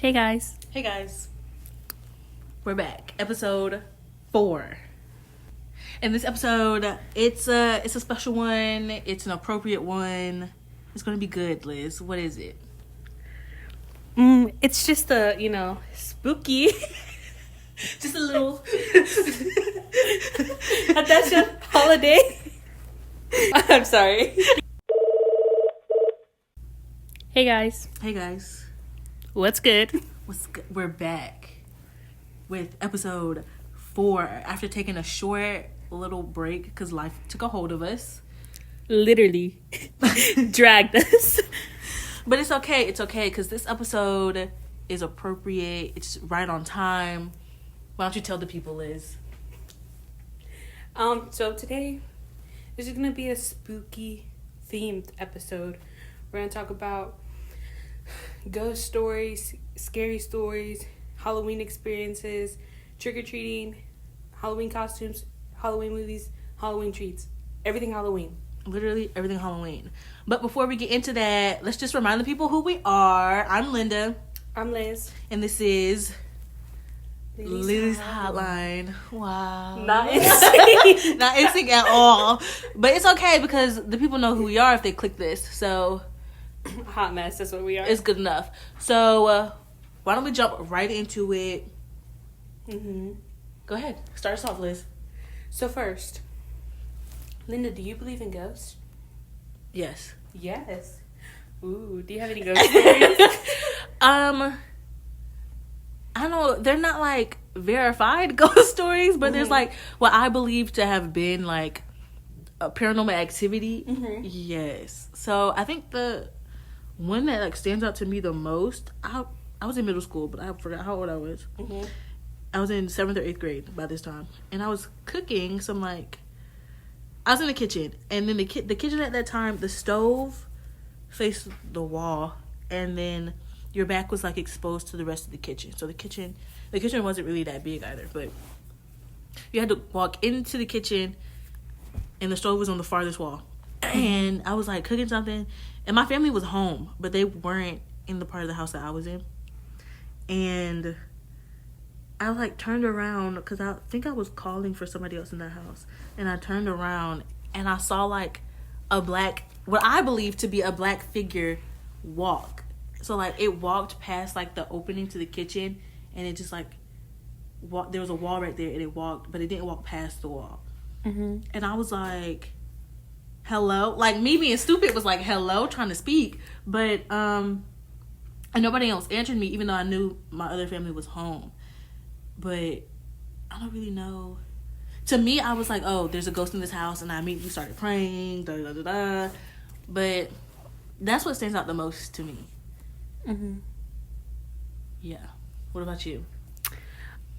Hey guys. Hey guys, we're back. Episode 4. In this episode, it's a special one. It's an appropriate one. It's gonna be good, Liz. What is it? It's just a, spooky. Just a little. Attention, holiday. I'm sorry. Hey guys. Hey guys, What's good? what's good? We're back with episode 4 after taking a short little break because life took a hold of us. Literally dragged us. But it's okay. It's okay because this episode is appropriate. It's right on time. Why don't you tell the people, Liz? So today this is gonna be a spooky themed episode. We're gonna talk about ghost stories, scary stories, Halloween experiences, trick-or-treating, Halloween costumes, Halloween movies, Halloween treats, everything Halloween. Literally everything Halloween. But before we get into that, let's just remind the people who we are. I'm Linda, I'm Liz. and this is Lily's Hotline. Hotline. Wow. Not insane. Not instinct at all. But it's okay because the people know who we are if they click this. So Hot mess, that's what we are. it's good enough. So why don't we jump right into it? Mm-hmm. Go ahead. Start us off, Liz. So first, Linda, do you believe in ghosts? Yes. Yes. Ooh, do you have any ghost stories? I don't know, they're not like verified ghost stories, but there's like what I believe to have been like a paranormal activity. Yes. So I think the one that like stands out to me the most, I was in middle school, but I forgot how old I was. I was in 7th or 8th grade by this time, and I was cooking some like, I was in the kitchen, and then the kitchen at that time, the stove faced the wall, and then your back was like exposed to the rest of the kitchen. So the kitchen wasn't really that big either, but you had to walk into the kitchen, and the stove was on the farthest wall. And I was like cooking something, and my family was home, but they weren't in the part of the house that I was in. And I like turned around because I think I was calling for somebody else in that house, and I turned around and I saw like what I believe to be a black figure walk. So like it walked past like the opening to the kitchen, and it just like there was a wall right there, and it walked, but it didn't walk past the wall. And I was like, hello, like me being stupid was like hello, trying to speak, but and nobody else answered me, even though I knew my other family was home. But I don't really know. To me, I was like, oh, there's a ghost in this house, and I immediately started praying, da da da da. But that's what stands out the most to me. Yeah. What about you?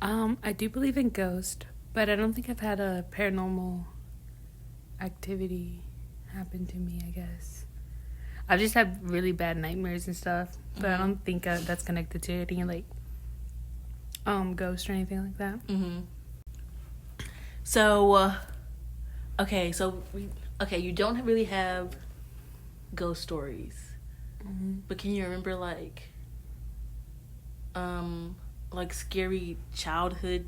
I do believe in ghosts, but I don't think I've had a paranormal activity happen to me, I guess. I've just had really bad nightmares and stuff, but I don't think that's connected to any like ghost or anything like that. So you don't really have ghost stories, but can you remember like scary childhood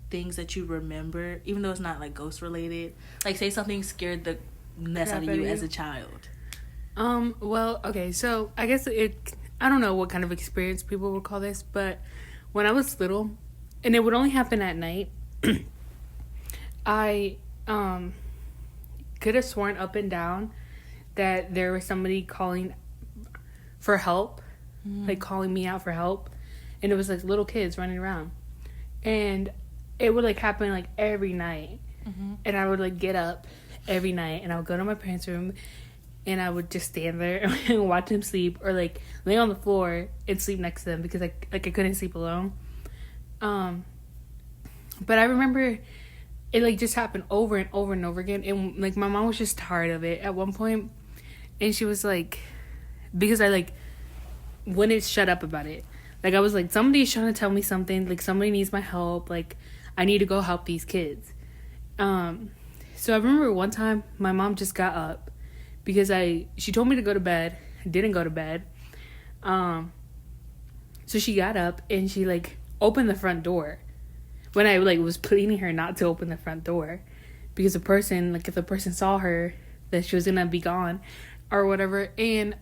things that you remember, even though it's not like ghost related? Like say something scared the mess out of you as a child. Well, okay, so I guess I don't know what kind of experience people would call this, but when I was little, and it would only happen at night, I could have sworn up and down that there was somebody calling for help, like calling me out for help, and it was like little kids running around, and it would like happen like every night, and I would like get up every night, and I would go to my parents' room, and I would just stand there and watch them sleep, or like lay on the floor and sleep next to them because I couldn't sleep alone. But I remember it like just happened over and over and over again, and like my mom was just tired of it at one point, and she was like, because I like wouldn't shut up about it. Like I was like, somebody's trying to tell me something, like somebody needs my help, like I need to go help these kids. So I remember one time my mom just got up because she told me to go to bed. I didn't go to bed. So she got up and she like opened the front door when I like was pleading her not to open the front door because the person, like, if the person saw her that she was gonna be gone or whatever, and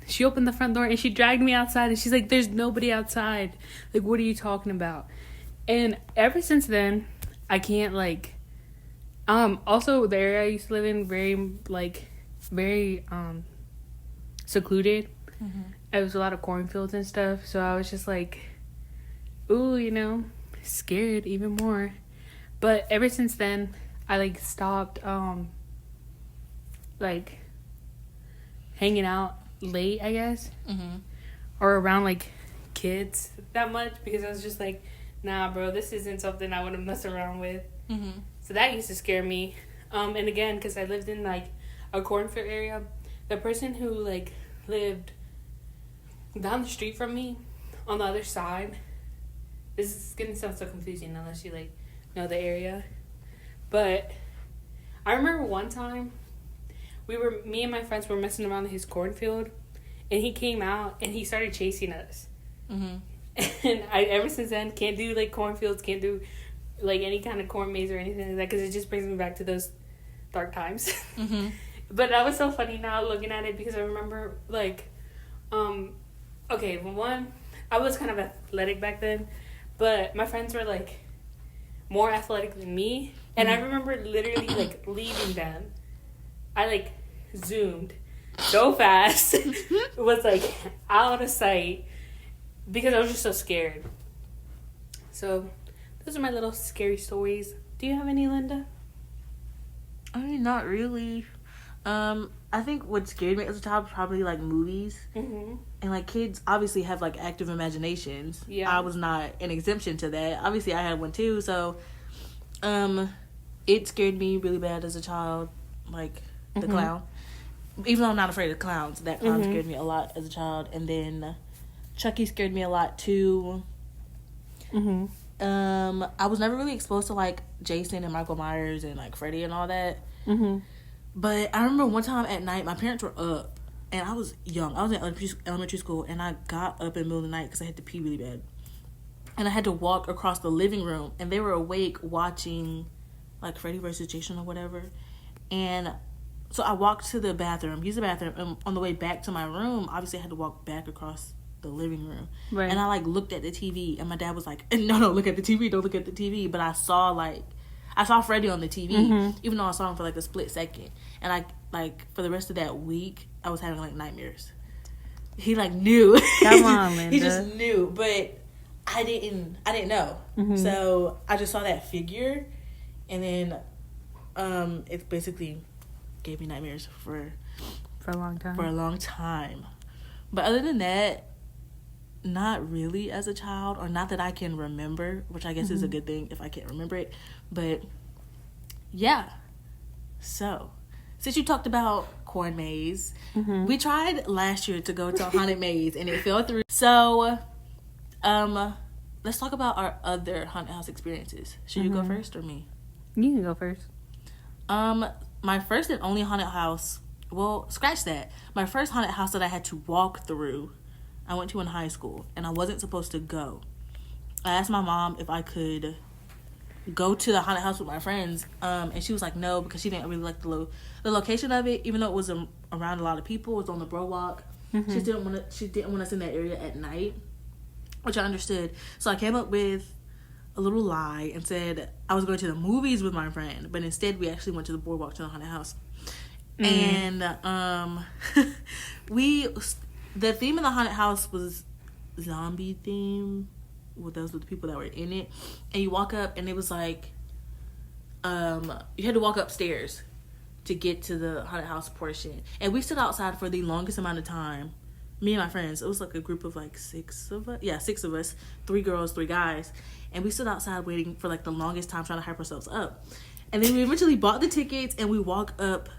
she opened the front door and she dragged me outside and she's like, there's nobody outside, like, what are you talking about? And ever since then I can't, like, also the area I used to live in, very secluded. Mm-hmm. There was a lot of cornfields and stuff, so I was just like, ooh, you know, scared even more. But ever since then I like stopped like hanging out late, I guess. Mm-hmm. Or around like kids that much, because I was just like, nah, bro, this isn't something I want to mess around with. Mm-hmm. So that used to scare me. And again, because I lived in like a cornfield area, the person who like lived down the street from me on the other side, this is gonna sound so confusing unless you like know the area, but I remember one time me and my friends were messing around in his cornfield, and he came out and he started chasing us. Mm-hmm. And I ever since then can't do like cornfields, can't do like any kind of corn maze or anything like that, because it just brings me back to those dark times. Mm-hmm. But that was so funny now looking at it, because I remember like okay, one, I was kind of athletic back then, but my friends were like more athletic than me, and I remember literally like leaving them. I like zoomed so fast, it was like out of sight, because I was just so scared. So those are my little scary stories. Do you have any, Linda? I mean, not really. I think what scared me as a child was probably like movies. Mm-hmm. And like kids obviously have like active imaginations. Yeah. I was not an exemption to that. Obviously I had one too, so it scared me really bad as a child, like the mm-hmm. clown. Even though I'm not afraid of clowns, that clown mm-hmm. scared me a lot as a child. And then Chucky scared me a lot too. Mm-hmm. I was never really exposed to like Jason and Michael Myers and like Freddy and all that. Mm-hmm. But I remember one time at night, my parents were up, and I was young. I was in elementary school, and I got up in the middle of the night because I had to pee really bad. And I had to walk across the living room, and they were awake watching, like, Freddy vs. Jason or whatever. And so I walked to the bathroom, used the bathroom, and on the way back to my room, obviously I had to walk back across the living room. Right. And I, like, looked at the TV, and my dad was like, no, look at the TV, don't look at the TV. But I saw Freddy on the TV, mm-hmm. even though I saw him for, like, a split second. And I, like, for the rest of that week, I was having, like, nightmares. He, like, knew. Come on, Linda. He just knew. But I didn't know. Mm-hmm. So I just saw that figure. And then it basically gave me nightmares for a long time. For a long time. But other than that, not really as a child, or not that I can remember, which I guess mm-hmm. is a good thing if I can't remember it. But yeah. So since you talked about corn maze, mm-hmm. we tried last year to go to a haunted maze and it fell through. So let's talk about our other haunted house experiences. Should mm-hmm. you go first or me? You can go first. My first and only haunted house, well, scratch that. My first haunted house that I had to walk through, I went to in high school, and I wasn't supposed to go. I asked my mom if I could go to the haunted house with my friends, and she was like no, because she didn't really like the location of it, even though it was around a lot of people. It was on the Bro Walk. Mm-hmm. She didn't want us in that area at night, which I understood. So I came up with a little lie and said I was going to the movies with my friend, but instead we actually went to the boardwalk to the haunted house. Mm. And the theme of the haunted house was zombie theme. Well, those were the people that were in it. And you walk up, and it was like you had to walk upstairs to get to the haunted house portion. And we stood outside for the longest amount of time. Me and my friends. It was like a group of like 6 of us. Yeah, 6 of us. 3 girls, 3 guys. And we stood outside waiting for like the longest time, trying to hype ourselves up. And then we eventually bought the tickets, and we walk up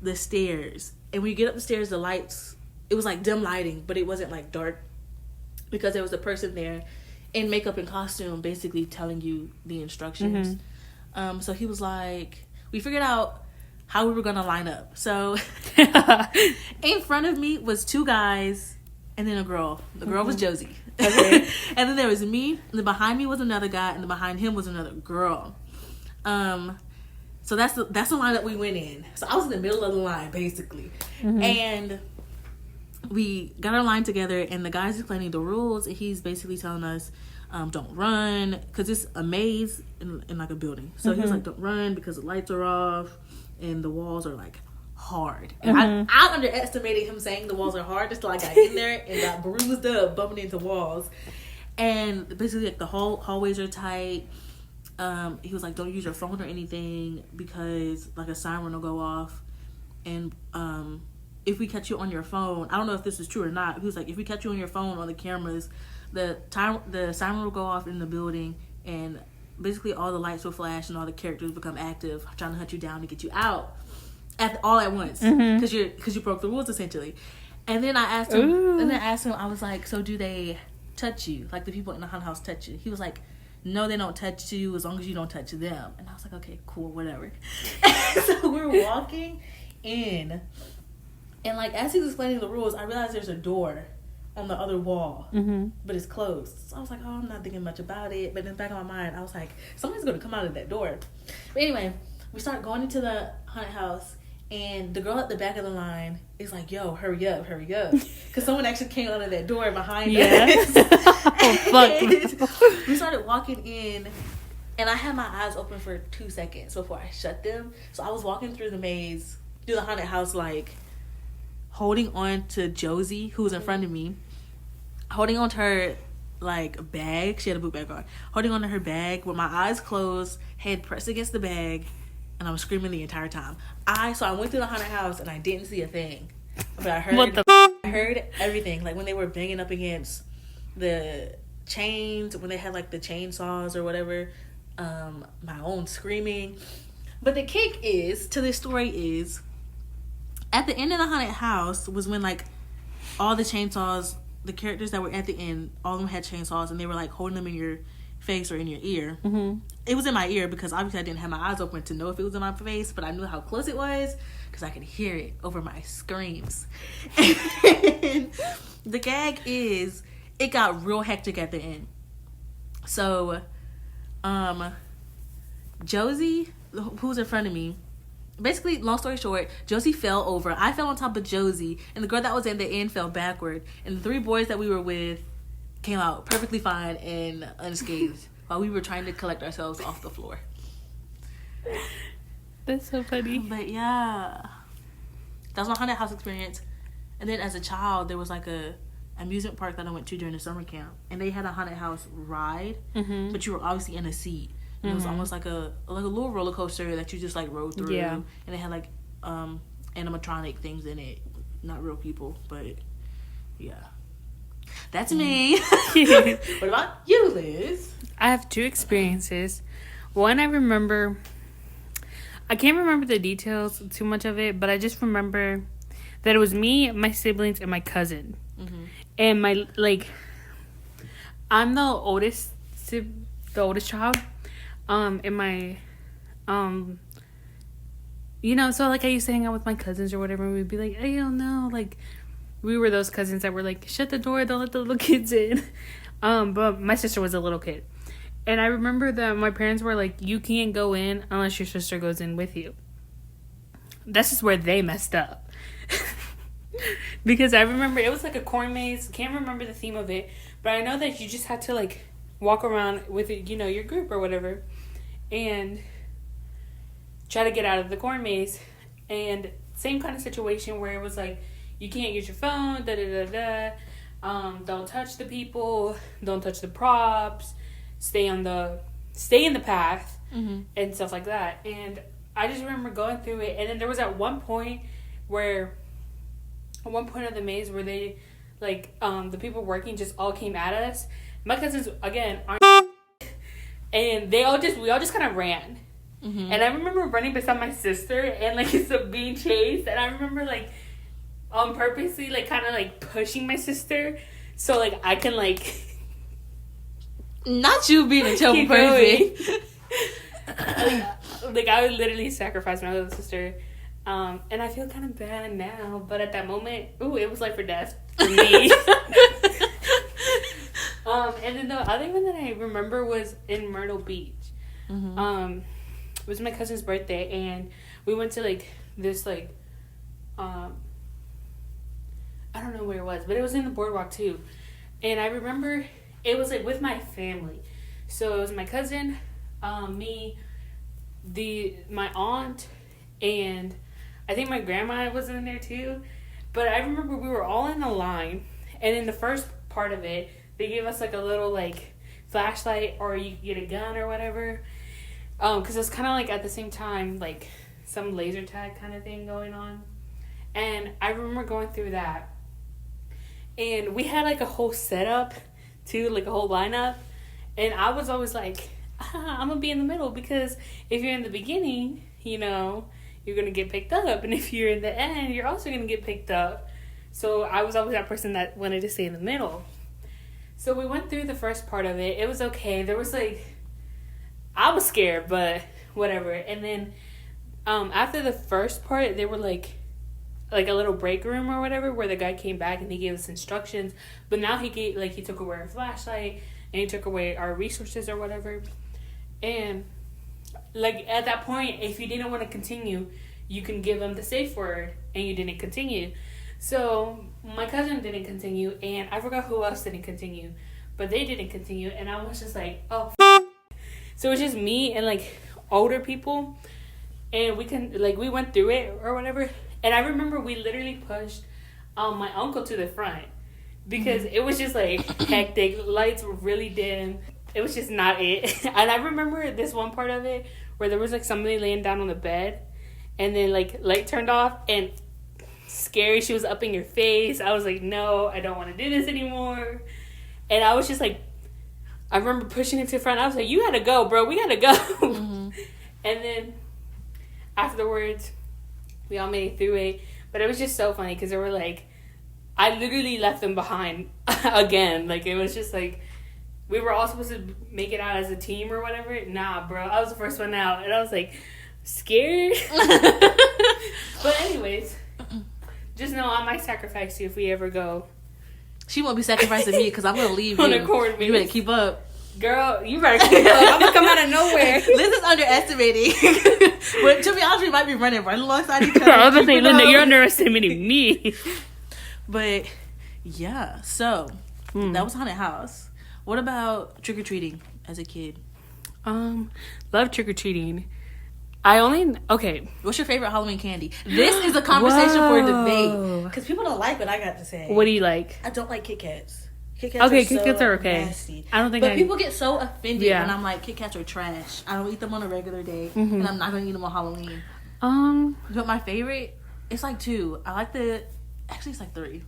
the stairs. And when you get up the stairs, the lights, it was like dim lighting, but it wasn't like dark, because there was a person there in makeup and costume basically telling you the instructions. Mm-hmm. So he was like, we figured out how we were gonna line up. So in front of me was 2 guys and then a girl. The girl mm-hmm. was Josie. Okay. And then there was me, and then behind me was another guy, and then behind him was another girl. So that's the line that we went in. So I was in the middle of the line, basically. Mm-hmm. And we got our line together, and the guy's explaining the rules, and he's basically telling us, don't run, because it's a maze in like a building. So he was like, don't run because the lights are off, and the walls are like hard. And I underestimated him saying the walls are hard just till I got in there and got bruised up bumping into walls. And basically, like, the hallways are tight. He was like, don't use your phone or anything because like a siren will go off, and if we catch you on your phone, I don't know if this is true or not. He was like, if we catch you on your phone on the cameras, the siren will go off in the building, and basically all the lights will flash and all the characters become active, trying to hunt you down to get you out all at once because you broke the rules essentially. And then I asked him, I was like, so do they touch you? Like the people in the haunted house touch you? He was like, no, they don't touch you as long as you don't touch them. And I was like, okay, cool, whatever. So we're walking in, and like as he's explaining the rules, I realized there's a door on the other wall, but it's closed. So I was like, oh, I'm not thinking much about it. But in the back of my mind, I was like, somebody's going to come out of that door. But anyway, we start going into the haunted house, and the girl at the back of the line is like, yo, hurry up. Because someone actually came out of that door behind us. Oh, fuck. We started walking in, and I had my eyes open for 2 seconds before I shut them. So I was walking through the maze, through the haunted house, like, holding on to Josie, who was in front of me, holding on to her, like, bag. She had a boot bag on. Holding on to her bag with my eyes closed, head pressed against the bag, and I was screaming the entire time. So I went through the haunted house, and I didn't see a thing. But I heard everything. Like, when they were banging up against the chains, when they had, like, the chainsaws or whatever, my own screaming. But the kick to this story is, at the end of the haunted house was when, like, all the chainsaws, the characters that were at the end, all of them had chainsaws, and they were, like, holding them in your face or in your ear. It was in my ear because obviously I didn't have my eyes open to know if it was in my face, but I knew how close it was because I could hear it over my screams. And the gag is, it got real hectic at the end. So, Josie, who was in front of me, basically, long story short, Josie fell over. I fell on top of Josie, and the girl that was in the end fell backward. And the 3 boys that we were with came out perfectly fine and unscathed while we were trying to collect ourselves off the floor. That's so funny. But yeah, that was my haunted house experience. And then as a child, there was like a amusement park that I went to during the summer camp, and they had a haunted house ride, but you were obviously in a seat. It was almost like a little roller coaster that you just like rode through. Yeah. And they had like animatronic things in it. Not real people, but yeah. That's me. What about you, Liz? I have 2 experiences. One, I can't remember the details, too much of it, but I just remember that it was me, my siblings, and my cousin. And my, like, I'm the oldest child. In my, you know, so, like, I used to hang out with my cousins or whatever, and we'd be like, I don't know, like, we were those cousins that were like, shut the door, don't let the little kids in. But my sister was a little kid. And I remember that my parents were like, you can't go in unless your sister goes in with you. That's just where they messed up. Because I remember it was like a corn maze. Can't remember the theme of it. But I know that you just had to, like, walk around with, you know, your group or whatever. And try to get out of the corn maze. And same kind of situation where it was like, you can't use your phone, don't touch the people, don't touch the props, stay in the path, and stuff like that. And I just remember going through it, and then there was at one point of the maze where they, like, the people working just all came at us. My cousins, again, aren't, and we all just kind of ran. And I remember running beside my sister and, like, being chased, and I remember, like, purposely, like, kind of, like, pushing my sister so, like, I can, like, not you being a terrible person. Like, I would literally sacrifice my little sister. And I feel kind of bad now, but at that moment, it was life or death for me. And then the other one that I remember was in Myrtle Beach. It was my cousin's birthday, and we went to like this like, I don't know where it was, but it was in the boardwalk too. And I remember it was like with my family, so it was my cousin, me, my aunt, and I think my grandma was in there too. But I remember we were all in a line, and in the first part of it, they gave us like a little like flashlight, or you could get a gun or whatever. Because it's kind of like at the same time like some laser tag kind of thing going on. And I remember going through that. And we had like a whole setup too, like a whole lineup. And I was always like, I'm going to be in the middle, because if you're in the beginning, you know, you're going to get picked up. And if you're in the end, you're also going to get picked up. So I was always that person that wanted to stay in the middle. So we went through the first part of it. It was okay. There was like, I was scared, but whatever. And then after the first part, they were like a little break room or whatever, where the guy came back and he gave us instructions. But now he took away our flashlight, and he took away our resources or whatever. And like at that point, if you didn't want to continue, you can give them the safe word, and you didn't continue. So my cousin didn't continue, and I forgot who else didn't continue, but they didn't continue. And I was just like, oh. So it was just me and like older people, and we went through it or whatever. And I remember we literally pushed my uncle to the front, because it was just like hectic. Lights were really dim. It was just not it. And I remember this one part of it where there was like somebody laying down on the bed, and then like light turned off, and scary, she was up in your face. I was like, no, I don't want to do this anymore. And I was just like, I remember pushing it to the front. I was like, you gotta go, bro. We gotta go. And then afterwards, we all made it through it. But it was just so funny, because they were like, I literally left them behind again. Like, it was just like, we were all supposed to make it out as a team or whatever. Nah, bro. I was the first one out. And I was like, scared. But anyways, just know I might sacrifice you if we ever go. She won't be sacrificing me, because I'm going to leave you. You better keep up. Girl, you better keep up. I'm going to come out of nowhere. Liz is underestimating. But to be honest, we might be running right alongside each other. I was going to say, Linda, you're underestimating me. But, yeah. So, that was Haunted House. What about trick-or-treating as a kid? Love trick-or-treating. Okay. What's your favorite Halloween candy? This is a conversation for debate. Because people don't like what I got to say. What do you like? I don't like Kit Kats. Kit Kats are okay. Nasty. I don't think But people get so offended when I'm like, Kit Kats are trash. I don't eat them on a regular day. And I'm not going to eat them on Halloween. But my favorite, it's like 2. I like actually it's like 3.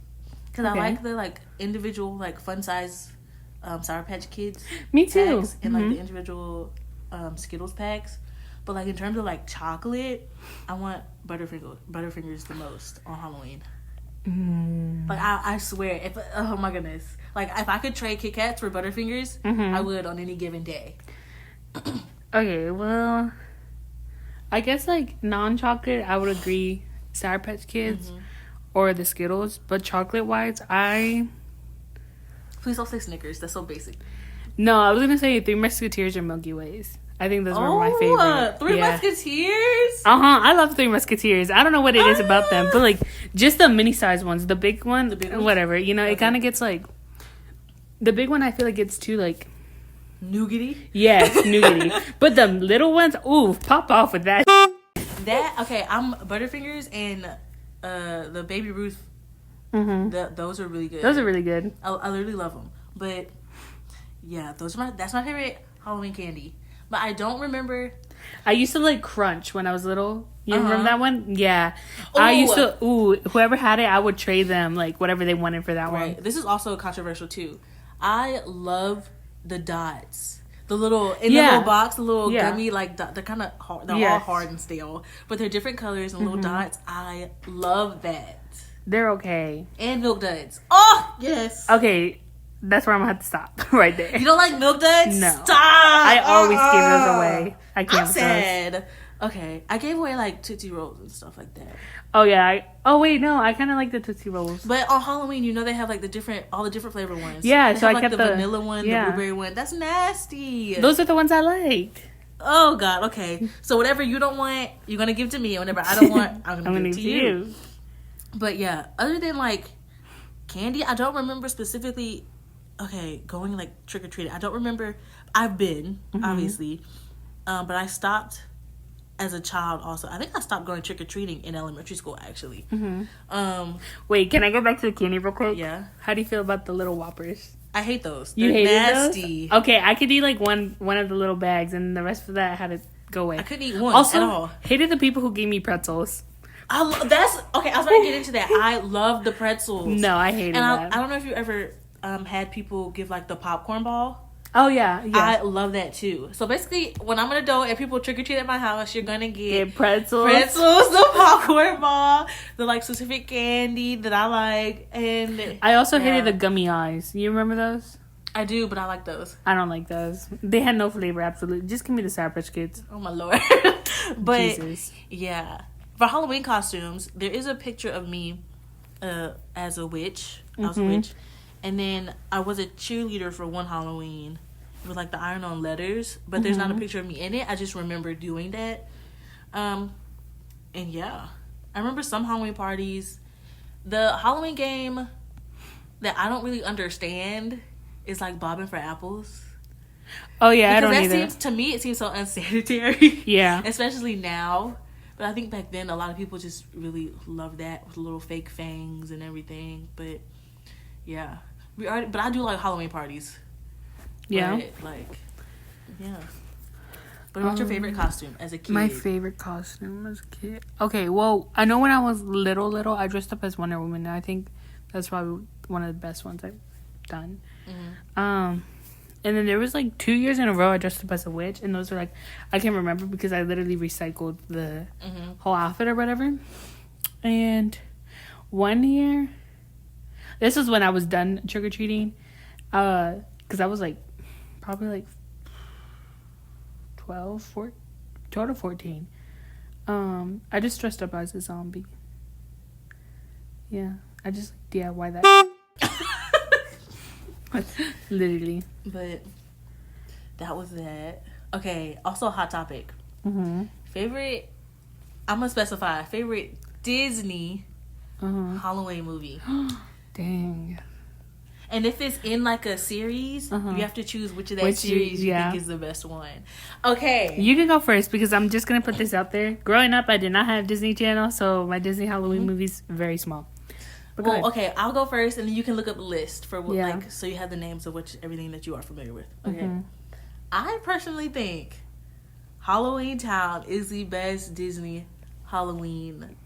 Because I like the like individual like fun size Sour Patch Kids. Me too. Packs, and like the individual Skittles packs. But, like, in terms of, like, chocolate, I want Butterfingers the most on Halloween. Like, I swear, oh, my goodness. Like, if I could trade Kit Kats for Butterfingers, I would on any given day. Okay, well, I guess, like, non-chocolate, I would agree Sour Patch Kids or the Skittles. But chocolate-wise, Please don't say Snickers. That's so basic. No, I was going to say Three Musketeers or Milky Ways. I think those were my favorite. Three Musketeers? I love Three Musketeers. I don't know what it is about them, but like just the mini size ones, the big one, whatever. You know, it kind of gets like the big one. I feel like it's too like nougaty. Yes, nougaty. But the little ones, ooh, pop off with that. I'm Butterfingers and the Baby Ruth. Those are really good. Those are really good. I literally love them. But yeah, that's my favorite Halloween candy. But I don't remember. I used to like Crunch when I was little. You remember that one? Yeah. Ooh. I used to, whoever had it, I would trade them like whatever they wanted for that one. This is also controversial too. I love the dots. The little, the little box, the little gummy, like they're kind of hard. They're all hard and stale. But they're different colors and little dots. I love that. They're okay. And Milk Duds. Oh, yes. Okay. That's where I'm going to have to stop right there. You don't like Milk Duds? No. Stop! I always give those away. I can't. I'm sad. Okay, I gave away like Tootsie Rolls and stuff like that. Oh yeah. Oh wait, no, I kind of like the Tootsie Rolls. But on Halloween, you know they have like all the different flavor ones. Yeah, they so have, I like, kept the vanilla one, yeah. the blueberry one. That's nasty. Those are the ones I liked. Oh God. Okay, so whatever you don't want, you're gonna give to me. And whatever I don't want, I'm gonna give to you. But yeah, other than like candy, I don't remember specifically. Okay, going like trick or treating. I don't remember. I've been obviously, but I stopped as a child. Also, I think I stopped going trick or treating in elementary school. Actually. Wait, can I go back to the candy real quick? Yeah. How do you feel about the little Whoppers? I hate those. You They're hated nasty. those? Okay, I could eat like one of the little bags, and the rest of that I had to go away. I couldn't eat one also, at all. Hated the people who gave me pretzels. That's okay. I was about to get into that. I love the pretzels. No, I hated that. I don't know if you ever had people give like the popcorn ball. Oh yeah. I love that too. So basically, when I'm an adult and people trick or treat at my house, you're gonna get pretzels, the popcorn ball, the like specific candy that I like, and I also hated the gummy eyes. You remember those? I do, but I like those. I don't like those. They had no flavor. Absolutely, just give me the Sour Patch Kids. Oh my Lord! But Jesus. Yeah, for Halloween costumes, there is a picture of me as a witch. I was a witch. And then I was a cheerleader for one Halloween with like the iron-on letters, but there's not a picture of me in it. I just remember doing that. And yeah, I remember some Halloween parties. The Halloween game that I don't really understand is like bobbing for apples. Oh yeah, because I don't either. To me, it seems so unsanitary. Yeah, especially now. But I think back then a lot of people just really loved that with little fake fangs and everything. But yeah. But I do like Halloween parties. Yeah. But, like, yeah. But what's your favorite costume as a kid? My favorite costume as a kid. Okay, well, I know when I was little, I dressed up as Wonder Woman. And I think that's probably one of the best ones I've done. And then there was like 2 years in a row I dressed up as a witch, and those are like I can't remember because I literally recycled the whole outfit or whatever. And one year. This was when I was done trick-or-treating. Because I was, like, probably, like, 12 to 14. I just dressed up as a zombie. Yeah. I just DIY that. Literally. But that was that. Okay. Also, Hot Topic. Favorite... I'm going to specify. Favorite Disney Halloween movie. Dang. And if it's in like a series, you have to choose which of that series you think is the best one. Okay. You can go first because I'm just going to put this out there. Growing up, I did not have Disney Channel, so my Disney Halloween movies very small. But well, okay, I'll go first and then you can look up a list for what, yeah. like, so you have the names of everything that you are familiar with. Okay. I personally think Halloween Town is the best Disney Halloween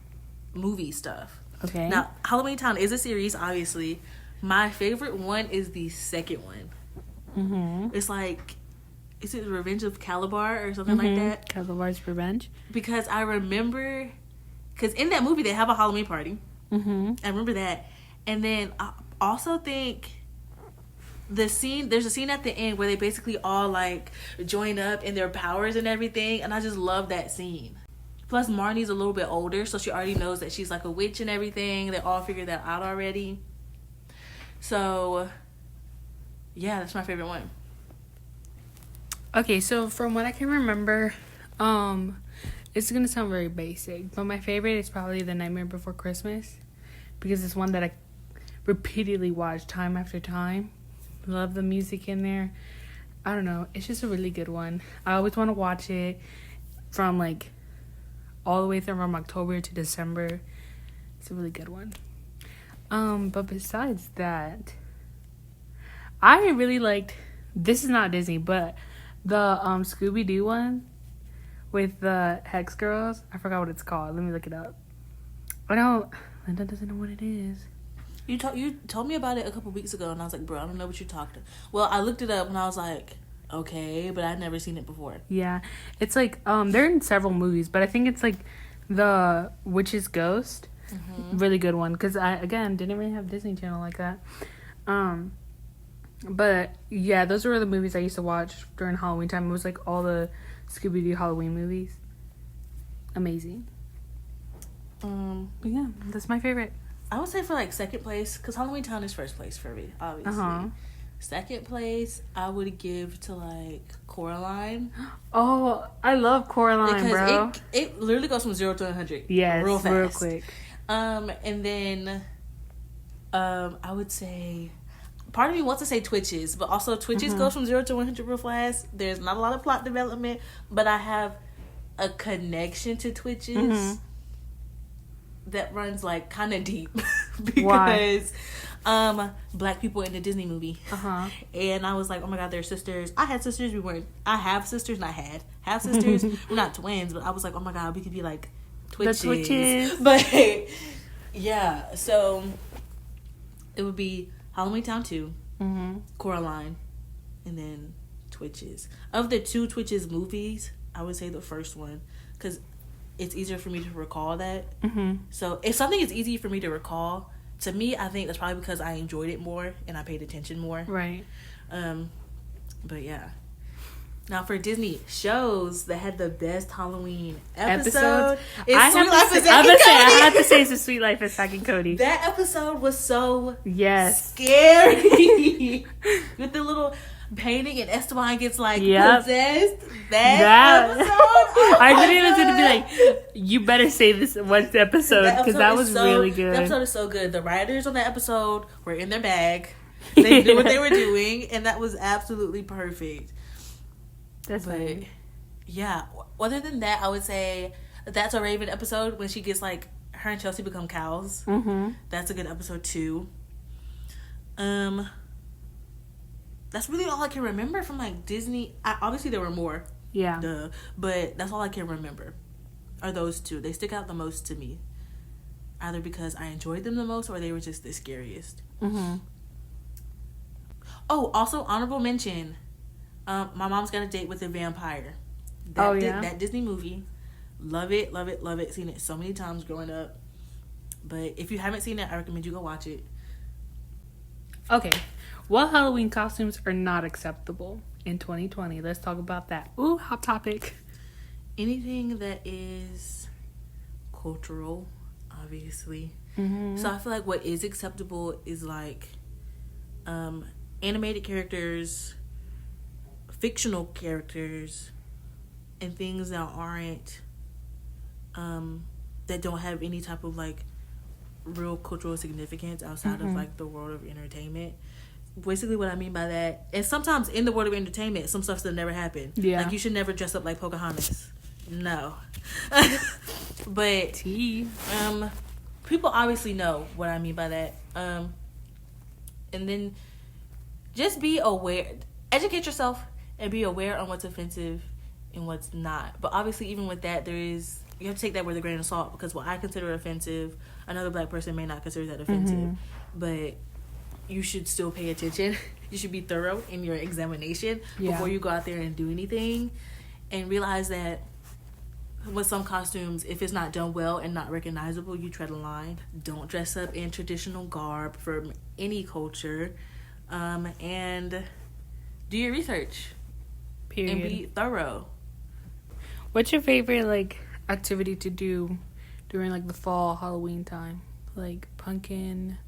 movie stuff. Okay. Now, Halloween Town is a series, obviously. My favorite one is the second one. It's like, is it Revenge of Calabar or something like that? Calabar's Revenge. Because I remember, because in that movie they have a Halloween party. I remember that. And then I also think there's a scene at the end where they basically all like join up in their powers and everything. And I just love that scene. Plus, Marnie's a little bit older, so she already knows that she's like a witch and everything. They all figured that out already. So, yeah, that's my favorite one. Okay, so from what I can remember, it's gonna sound very basic, but my favorite is probably The Nightmare Before Christmas because it's one that I repeatedly watch time after time. Love the music in there. I don't know, it's just a really good one. I always want to watch it from like all the way from October to December. It's a really good one. But besides that, I really liked, this is not Disney, but the Scooby-Doo one with the Hex Girls. I forgot what it's called. Let me look it up. I know Linda doesn't know what it is. You told me about it a couple weeks ago, and I was like, bro, I don't know what you're talking. Well, I looked it up, and I was like, okay, but I'd never seen it before. Yeah, it's like they're in several movies, but I think it's like the Witch's Ghost. Really good one because I again didn't really have Disney Channel like that. But yeah, those were the movies I used to watch during Halloween time. It was like all the Scooby-Doo Halloween movies. amazing. But yeah, that's my favorite. I would say for like second place, because Halloween Town is first place for me, obviously. Second place, I would give to like Coraline. Oh, I love Coraline, because bro. It literally goes from 0 to 100. Yes, real fast, real quick. And then, I would say, part of me wants to say Twitches, but also Twitches goes from 0 to 100 real fast. There's not a lot of plot development, but I have a connection to Twitches that runs like kind of deep because black people in the Disney movie. And I was like, oh my god, they're sisters. I had sisters. I have sisters, not have sisters. We're not twins, but I was like, oh my god, we could be like Twitches. The Twitches. But yeah, so it would be Halloween Town 2, Coraline, and then Twitches. Of the 2 Twitches movies, I would say the first one, because it's easier for me to recall that. So if something is easy for me to recall, to me, I think that's probably because I enjoyed it more and I paid attention more. Right. But yeah. Now for Disney shows that had the best Halloween episode, I have to say it's The Sweet Life of Zack and Cody. That episode was so scary. With the little painting and Esteban gets like possessed. That episode. I didn't even to be like, you better say this one episode because that was really good. The episode is so good. The writers on that episode were in their bag. They knew what they were doing, and that was absolutely perfect. That's funny. Yeah. Other than that, I would say That's a Raven episode when she gets like her and Chelsea become cows. That's a good episode too. That's really all I can remember from like Disney. Obviously there were more. Yeah. But that's all I can remember. Are those 2? They stick out the most to me. Either because I enjoyed them the most or they were just the scariest. Oh, also honorable mention. My Mom's Got a Date with a Vampire. That Disney movie. Love it, love it, love it. Seen it so many times growing up. But if you haven't seen it, I recommend you go watch it. Okay. What Halloween costumes are not acceptable in 2020? Let's talk about that. Ooh, hot topic. Anything that is cultural, obviously. So I feel like what is acceptable is like animated characters, fictional characters, and things that aren't that don't have any type of like real cultural significance outside of like the world of entertainment. Basically what I mean by that, and sometimes in the world of entertainment some stuff that never happened. Like you should never dress up like Pocahontas. No. But people obviously know what I mean by that. And then just be aware, educate yourself and be aware on what's offensive and what's not. But obviously even with that, you have to take that with a grain of salt, because what I consider offensive, another black person may not consider that offensive. But you should still pay attention. You should be thorough in your examination before you go out there and do anything, and realize that with some costumes, if it's not done well and not recognizable, you tread a line. Don't dress up in traditional garb from any culture, and do your research. Period. And be thorough. What's your favorite like activity to do during like the fall Halloween time? Like pumpkin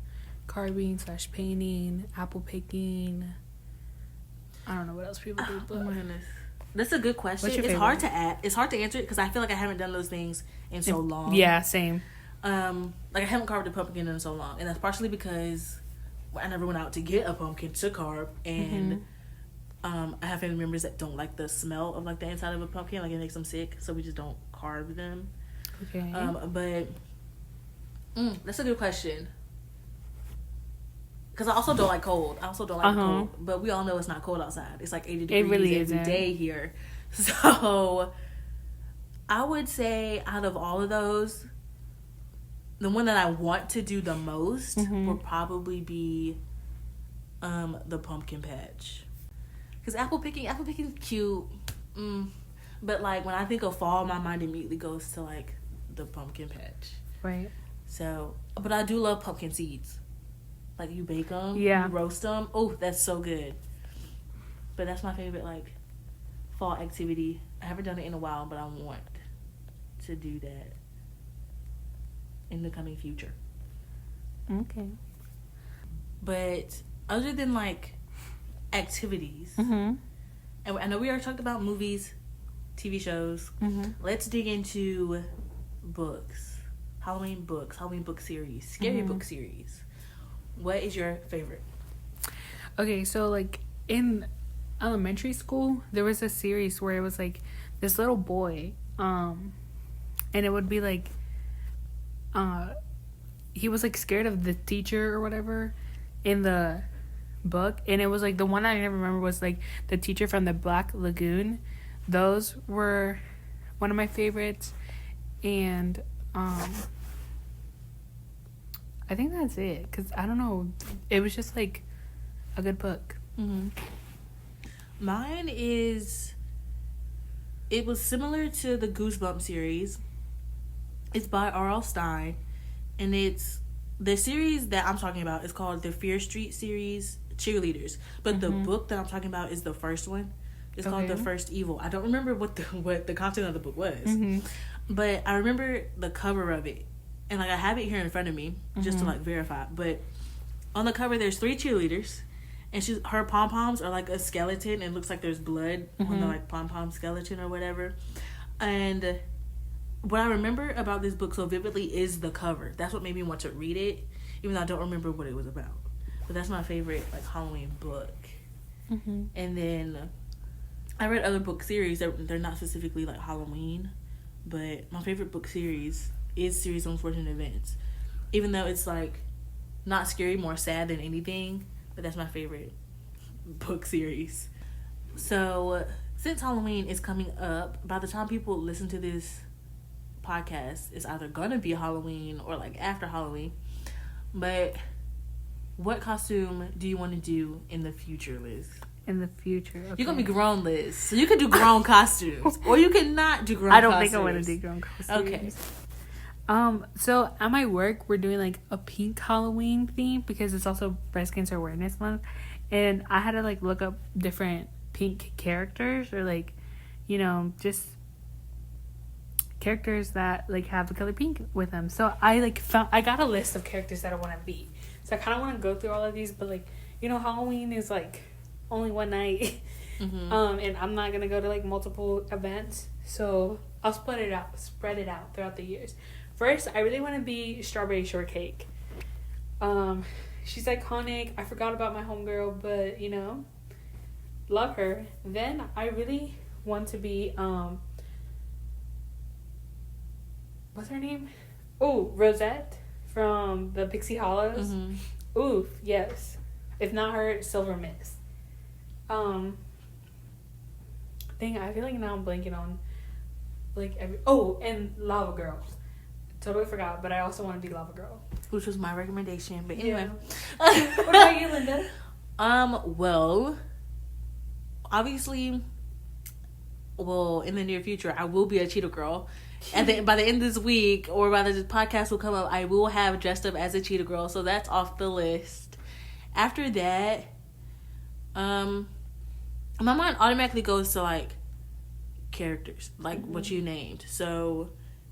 carving / painting, apple picking. I don't know what else people do. But oh my goodness, that's a good question. It's hard to answer it because I feel like I haven't done those things in so long. Yeah, same. Like I haven't carved a pumpkin in so long, and that's partially because I never went out to get a pumpkin to carve, and I have family members that don't like the smell of like the inside of a pumpkin, like it makes them sick, so we just don't carve them. Okay. But that's a good question. Because I also don't like cold. Cold. But we all know it's not cold outside. It's like 80 degrees every day here. So I would say out of all of those, the one that I want to do the most would probably be the pumpkin patch. Because apple picking is cute. But like when I think of fall, my mind immediately goes to like the pumpkin patch. Right. So, but I do love pumpkin seeds. Like you bake them, you roast them. Oh, that's so good. But that's my favorite like fall activity. I haven't done it in a while, but I want to do that in the coming future. Okay. But other than like activities, Mm-hmm. and I know we already talked about movies, TV shows. Mm-hmm. Let's dig into books, Halloween book series, scary book series. What is your favorite? Okay, so like in elementary school, there was a series where it was like this little boy, and it would be like, he was like scared of the teacher or whatever in the book, and it was like the one I remember was like the teacher from the Black Lagoon. Those were one of my favorites, and I think that's it, because I don't know, it was just like a good book. Mm-hmm. Mine is, it was similar to the Goosebumps series. It's by R.L. Stein, and it's, the series that I'm talking about is called the Fear Street series, Cheerleaders. But the book that I'm talking about is the first one. It's called The First Evil. I don't remember what the content of the book was, but I remember the cover of it, and like I have it here in front of me just to like verify. But on the cover, there's 3 cheerleaders, and her pom poms are like a skeleton, and it looks like there's blood on the like pom pom skeleton or whatever. And what I remember about this book so vividly is the cover. That's what made me want to read it, even though I don't remember what it was about. But that's my favorite like Halloween book. And then I read other book series that they're not specifically like Halloween, but my favorite book series is Series of Unfortunate Events, even though it's like not scary, more sad than anything. But that's my favorite book series. So since Halloween is coming up, by the time people listen to this podcast, it's either gonna be Halloween or like after Halloween. But what costume do you want to do in the future, Liz? In the future, okay. You're gonna be grown, Liz, so you can do grown costumes, or you can not do grown. I don't costumes. think I want to do grown costumes. Okay. So at my work, we're doing like a pink Halloween theme because it's also Breast Cancer Awareness Month, and I had to like look up different pink characters or like, you know, just characters that like have the color pink with them. So I got a list of characters that I want to be. So I kind of want to go through all of these, but like, you know, Halloween is like only one night, and I'm not gonna go to like multiple events, so I'll spread it out throughout the years. First, I really want to be Strawberry Shortcake. She's iconic. I forgot about my homegirl, but you know, love her. Then I really want to be what's her name? Oh, Rosette from the Pixie Hollows. Oof, yes. If not her, Silver Mist. I feel like now I'm blanking on like and Lava Girl. Totally forgot, but I also want to be Lava Girl, which was my recommendation. But anyway, what about you, Linda? Well, obviously, in the near future, I will be a cheetah girl. And by the end of this week, or by the podcast will come up, I will have dressed up as a cheetah girl. So that's off the list. After that, my mind automatically goes to like characters, like what you named. So,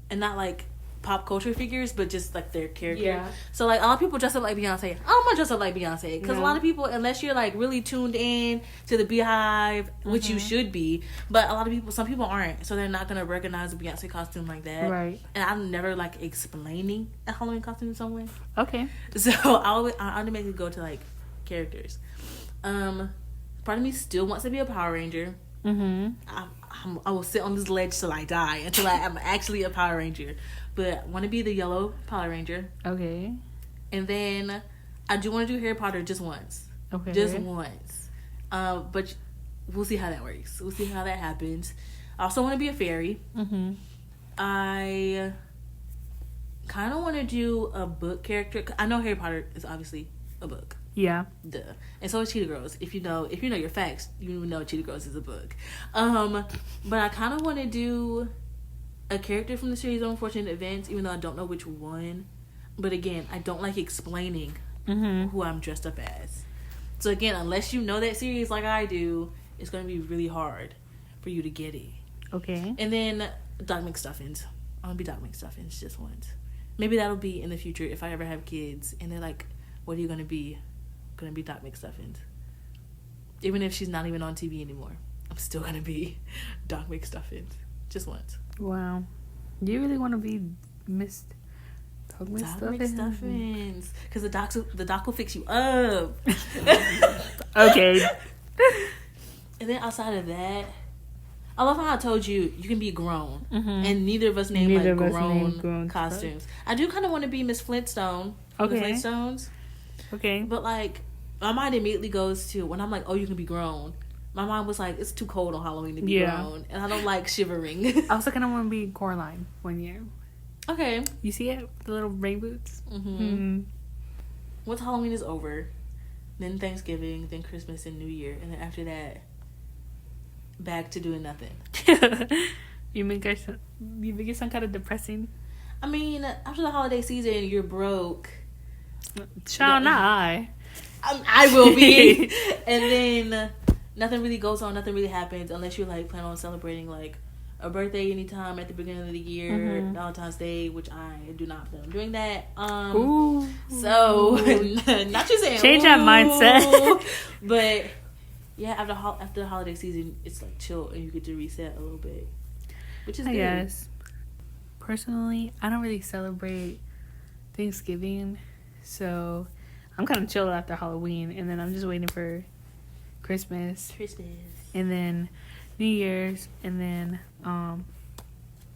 and not like pop culture figures, but just like their character. Yeah. So like a lot of people dress up like Beyonce. I don't want to dress up like Beyonce because a lot of people, unless you're like really tuned in to the Beehive, which you should be, but some people aren't, so they're not gonna recognize a Beyonce costume like that. Right. And I'm never like explaining a Halloween costume in some way. Okay. So I automatically go to like characters. Part of me still wants to be a Power Ranger. I will sit on this ledge till I die until I am actually a Power Ranger. But I want to be the yellow Power Ranger. Okay. And then I do want to do Harry Potter just once. Okay. Just once. But we'll see how that works. We'll see how that happens. I also want to be a fairy. I kind of want to do a book character. I know Harry Potter is obviously a book. Yeah. Duh. And so is Cheetah Girls. If you know your facts, you know Cheetah Girls is a book. But I kind of want to do a character from the series of Unfortunate Events, even though I don't know which one. But again, I don't like explaining who I'm dressed up as. So again, unless you know that series like I do, it's going to be really hard for you to get it. Okay. And then Doc McStuffins. I want to be Doc McStuffins just once. Maybe that'll be in the future if I ever have kids. And they're like, what are you going to be? I'm going to be Doc McStuffins. Even if she's not even on TV anymore, I'm still going to be Doc McStuffins. Just once. Wow. You really want to be Miss Doc McStuffins? Because the doc will fix you up. Okay. And then outside of that, I love how I told you can be grown, and neither of us named grown costumes. Stuff. I do kind of want to be Miss Flintstone. Okay. The Flintstones. Okay. But like, my mind immediately goes to when I'm like, oh, you can be grown. My mind was like, it's too cold on Halloween to be grown, and I don't like shivering. I was like, I want to be Coraline one year. Okay. You see it? The little rain boots. Once Halloween is over, then Thanksgiving, then Christmas and New Year, and then after that, back to doing nothing. You make it sound kind of depressing. I mean, after the holiday season, you're broke. Child, not I. I will be. And then nothing really goes on. Nothing really happens unless you like plan on celebrating like a birthday anytime at the beginning of the year, Valentine's Day, which I do not plan on doing that. Ooh. So not you saying change that mindset. But yeah, after the holiday season, it's like chill and you get to reset a little bit, which is good. Yes. Personally, I don't really celebrate Thanksgiving, so I'm kind of chill after Halloween, and then I'm just waiting for Christmas, and then New Year's, and then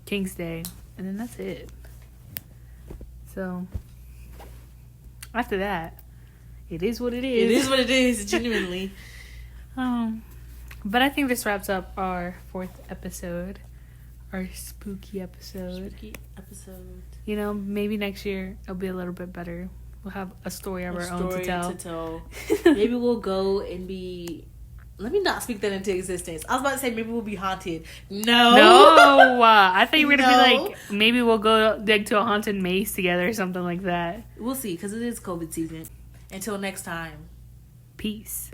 King's Day, and then that's it. So after that, it is what it is. It is what it is, genuinely. But I think this wraps up our 4th episode, our spooky episode. You know, maybe next year it'll be a little bit better. We'll have a story of our own to tell. Maybe we'll go and be... Let me not speak that into existence. I was about to say maybe we'll be haunted. No. I thought you were going to be like, maybe we'll go like to a haunted maze together or something like that. We'll see, because it is COVID season. Until next time. Peace.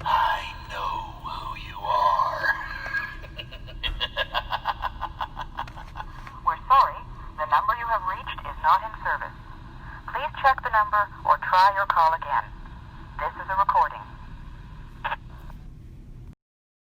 I know who you are. We're sorry. The number you have reached is not in service. Please check the number or try your call again. This is a recording.